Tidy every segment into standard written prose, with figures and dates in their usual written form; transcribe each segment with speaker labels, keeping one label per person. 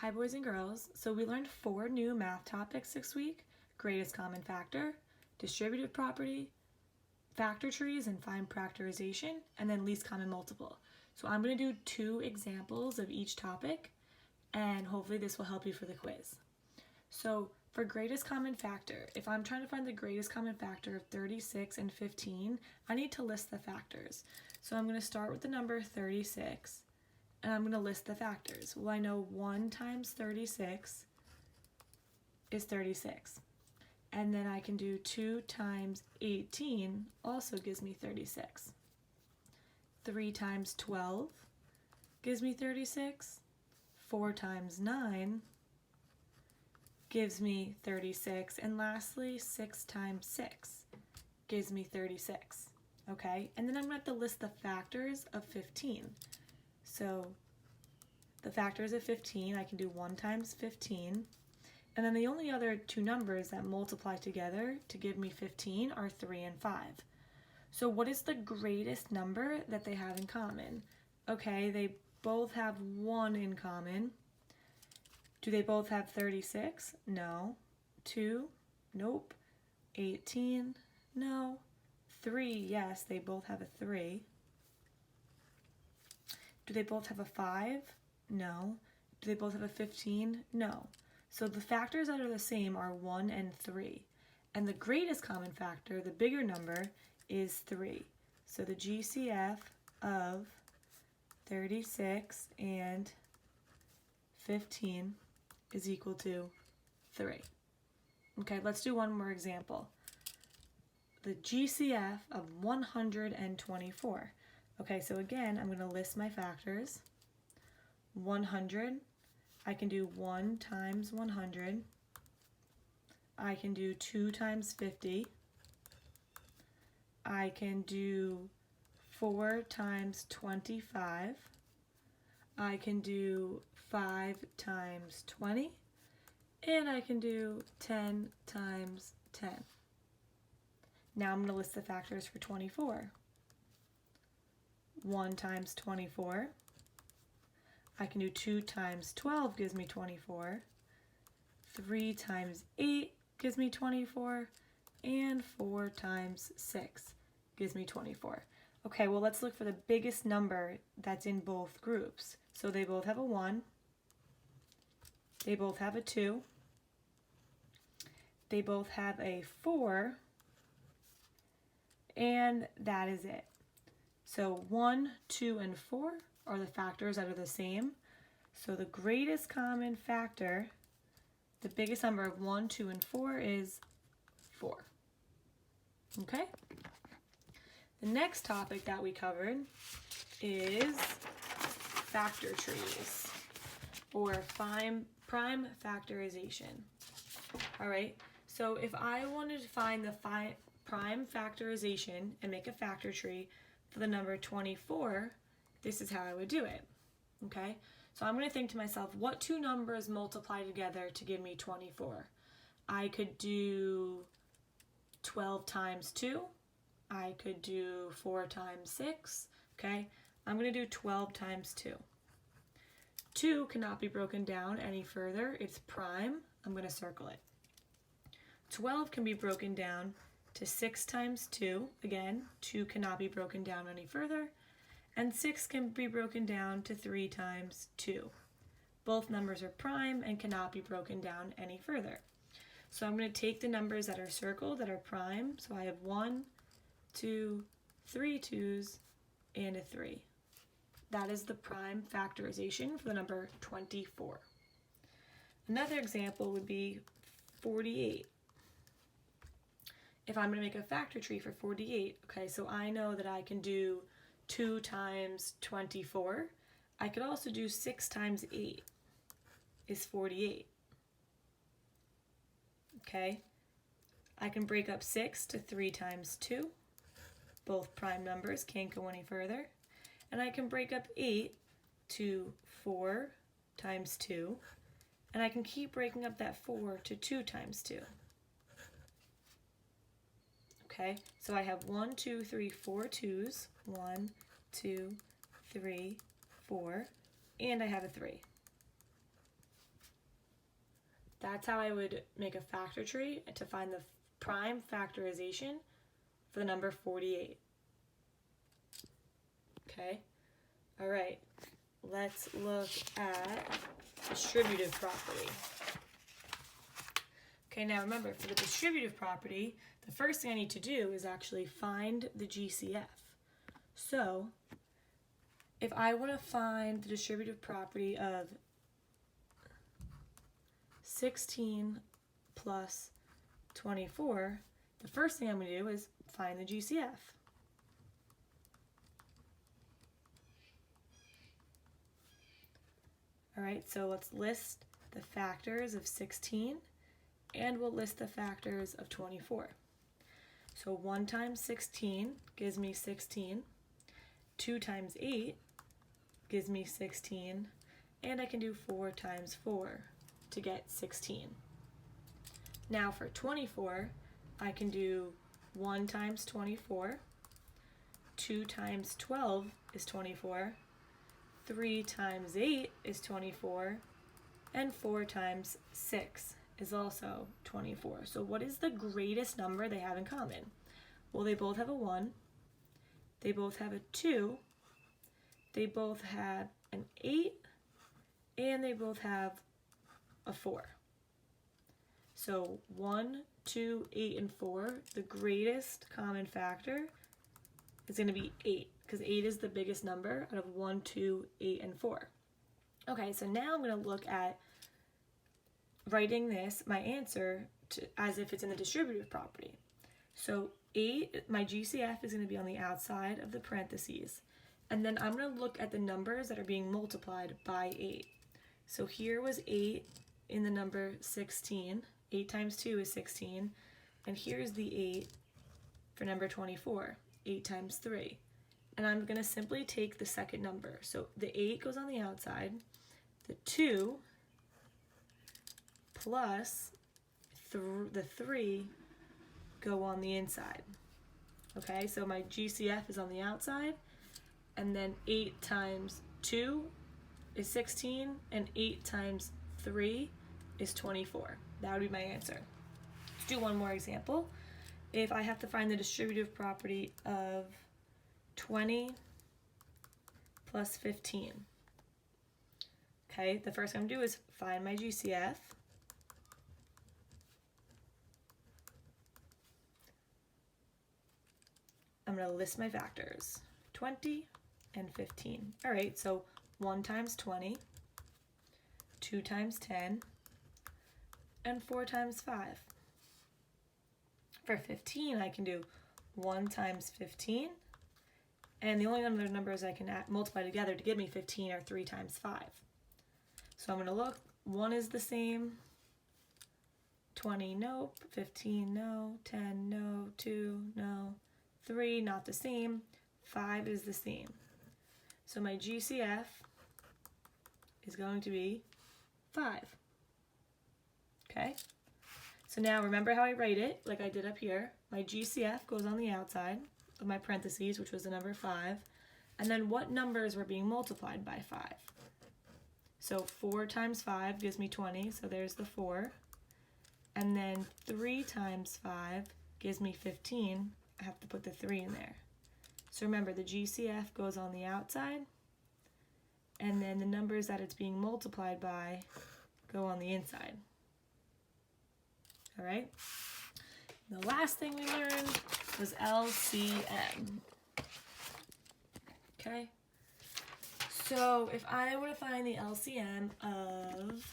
Speaker 1: Hi boys and girls. So we learned 4 new math topics this week: greatest common factor, distributive property, factor trees and find factorization, and then least common multiple. So I'm going to do 2 examples of each topic, and hopefully this will help you for the quiz. So for greatest common factor, if I'm trying to find the greatest common factor of 36 and 15, I need to list the factors. So I'm going to start with the number 36, and I'm going to list the factors. Well, I know 1 times 36 is 36. And then I can do 2 times 18 also gives me 36. 3 times 12 gives me 36. 4 times 9 gives me 36. And lastly, 6 times 6 gives me 36. Okay, and then I'm going to have to list the factors of 15. So the factors of 15, I can do 1 times 15. And then the only other 2 numbers that multiply together to give me 15 are 3 and 5. So what is the greatest number that they have in common? Okay, they both have 1 in common. Do they both have 36? No. 2? Nope. 18? No. 3? Yes, they both have a 3. Do they both have a 5? No. Do they both have a 15? No. So the factors that are the same are 1 and 3. And the greatest common factor, the bigger number, is 3. So the GCF of 36 and 15 is equal to 3. Okay, let's do one more example. The GCF of 124. Okay, so again, I'm going to list my factors. 100, I can do 1 times 100. I can do 2 times 50. I can do 4 times 25. I can do 5 times 20. And I can do 10 times 10. Now I'm going to list the factors for 24. 1 times 24. I can do 2 times 12 gives me 24. 3 times 8 gives me 24. And 4 times 6 gives me 24. Okay, well let's look for the biggest number that's in both groups. So they both have a 1. They both have a 2. They both have a 4. And that is it. So 1, 2, and 4 are the factors that are the same. So the greatest common factor, the biggest number of 1, 2, and 4 is 4. Okay? The next topic that we covered is factor trees, or prime factorization. All right, so if I wanted to find the prime factorization and make a factor tree for the number 24, this is how I would do it. Okay, so I'm going to think to myself, what 2 numbers multiply together to give me 24? I could do 12 times 2. I could do 4 times 6. Okay, I'm going to do 12 times 2. 2 cannot be broken down any further. It's prime. I'm going to circle it. 12 can be broken down to 6 times 2. Again, 2 cannot be broken down any further. And 6 can be broken down to 3 times 2. Both numbers are prime and cannot be broken down any further. So I'm going to take the numbers that are circled, that are prime. So I have 1, 2, 3 2s, and a 3. That is the prime factorization for the number 24. Another example would be 48. If I'm going to make a factor tree for 48, okay, so I know that I can do 2 times 24. I could also do 6 times 8 is 48. Okay, I can break up 6 to 3 times 2. Both prime numbers, can't go any further. And I can break up 8 to 4 times 2. And I can keep breaking up that 4 to 2 times 2. Okay, so I have 1, 2, 3, 4 2s. 1, 2, 3, 4. And I have a 3. That's how I would make a factor tree to find the prime factorization for the number 48. Okay, all right, let's look at distributive property. Okay, now remember, for the distributive property, the first thing I need to do is actually find the GCF. So, if I want to find the distributive property of 16 plus 24, the first thing I'm going to do is find the GCF. All right, so let's list the factors of 16, and we'll list the factors of 24. So 1 times 16 gives me 16, 2 times 8 gives me 16, and I can do 4 times 4 to get 16. Now for 24, I can do 1 times 24, 2 times 12 is 24, 3 times 8 is 24, and 4 times 6 is also 24. So what is the greatest number they have in common? Well, they both have a 1, they both have a 2, they both have an 8, and they both have a 4. So 1, 2, 8, and 4, the greatest common factor is going to be 8, because 8 is the biggest number out of 1, 2, 8, and 4. Okay, so now I'm going to look at writing this, my answer, as if it's in the distributive property. So 8, my GCF is going to be on the outside of the parentheses. And then I'm going to look at the numbers that are being multiplied by 8. So here was 8 in the number 16. 8 times 2 is 16. And here's the 8 for number 24. 8 times 3. And I'm going to simply take the second number. So the 8 goes on the outside. The 2 plus the 3 go on the inside. Okay, so my GCF is on the outside. And then 8 times 2 is 16, and 8 times 3 is 24. That would be my answer. Let's do one more example. If I have to find the distributive property of 20 plus 15. Okay, the first thing I'm going to do is find my GCF. I'm going to list my factors, 20 and 15. All right, so 1 times 20, 2 times 10, and 4 times 5. For 15, I can do 1 times 15, and the only other numbers I can multiply together to give me 15 are 3 times 5. So I'm going to look, 1 is the same, 20, nope, 15, no, 10, no, 2, no, 3, not the same, 5 is the same. So my GCF is going to be 5. Okay? So now remember how I write it, like I did up here. My GCF goes on the outside of my parentheses, which was the number 5. And then what numbers were being multiplied by 5? So 4 times 5 gives me 20, so there's the 4. And then 3 times 5 gives me 15. I have to put the 3 in there. So remember, the GCF goes on the outside, and then the numbers that it's being multiplied by go on the inside. All right? The last thing we learned was LCM. Okay? So if I were to find the LCM of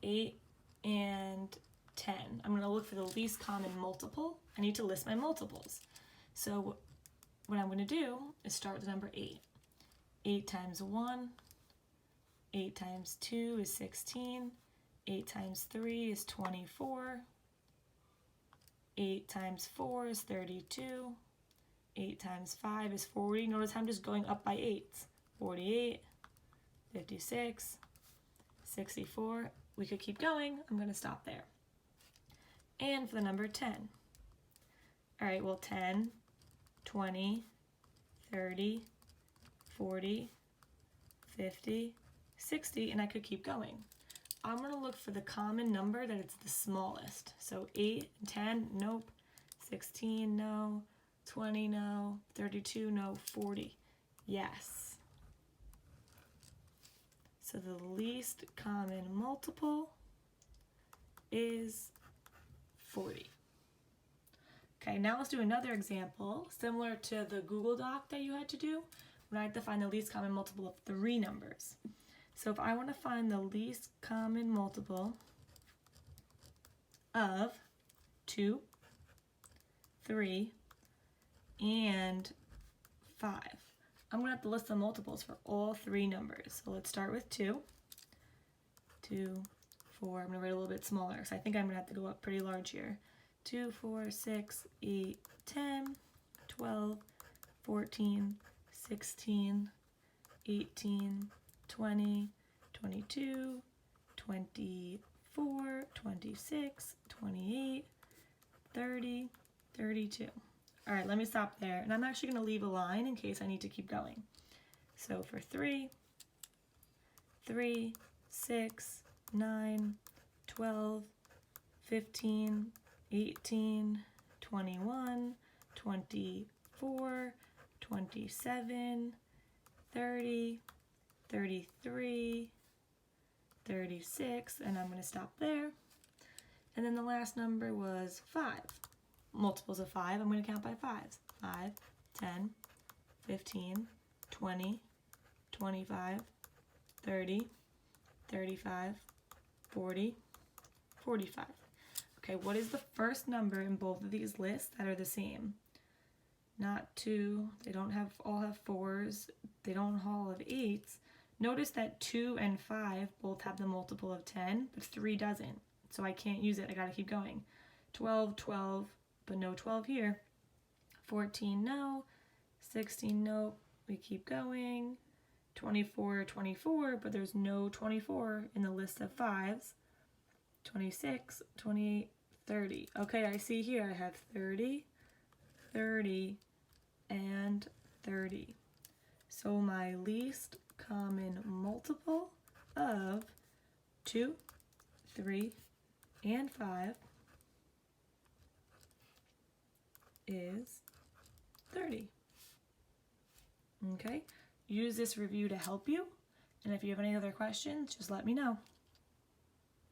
Speaker 1: 8 and 10, I'm going to look for the least common multiple. I need to list my multiples. So what I'm going to do is start with the number 8. 8 times 1, 8 times 2 is 16, 8 times 3 is 24, 8 times 4 is 32, 8 times 5 is 40. Notice I'm just going up by 8s. 48, 56, 64. We could keep going. I'm going to stop there. And for the number 10. All right, well, 10, 20, 30, 40, 50, 60, and I could keep going. I'm going to look for the common number that it's the smallest. So 8 and 10, nope. 16, no. 20, no. 32, no. 40, yes. So the least common multiple is 40. Okay, now let's do another example, similar to the Google Doc that you had to do, when I had to find the least common multiple of 3 numbers. So if I want to find the least common multiple of 2, 3, and 5, I'm going to have to list the multiples for all 3 numbers. So let's start with 2. 2, 4, I'm going to write a little bit smaller because I think I'm going to have to go up pretty large here. 2, 4, 6, 8, 10, 12, 14, 16, 18, 20, 22, 24, 26, 28, 30, 32. All right, let me stop there. And I'm actually going to leave a line in case I need to keep going. So for 3, 6, 9, 12, 15, 18, 21, 24, 27, 30, 33, 36, and I'm going to stop there. And then the last number was 5. Multiples of 5, I'm going to count by 5s. 5, 10, 15, 20, 25, 30, 35, 40, 45. Okay, what is the first number in both of these lists that are the same? Not 2, they don't all have 4s, they don't all have 8s. Notice that 2 and 5 both have the multiple of 10, but 3 doesn't. So I can't use it, I gotta keep going. 12, 12, but no 12 here. 14, no. 16, no. We keep going. 24, 24, but there's no 24 in the list of 5s. 26, 28, 30. Okay, I see here I have 30, 30, and 30. So my least common multiple of 2, 3, and 5 is 30. Okay, use this review to help you, and if you have any other questions, just let me know.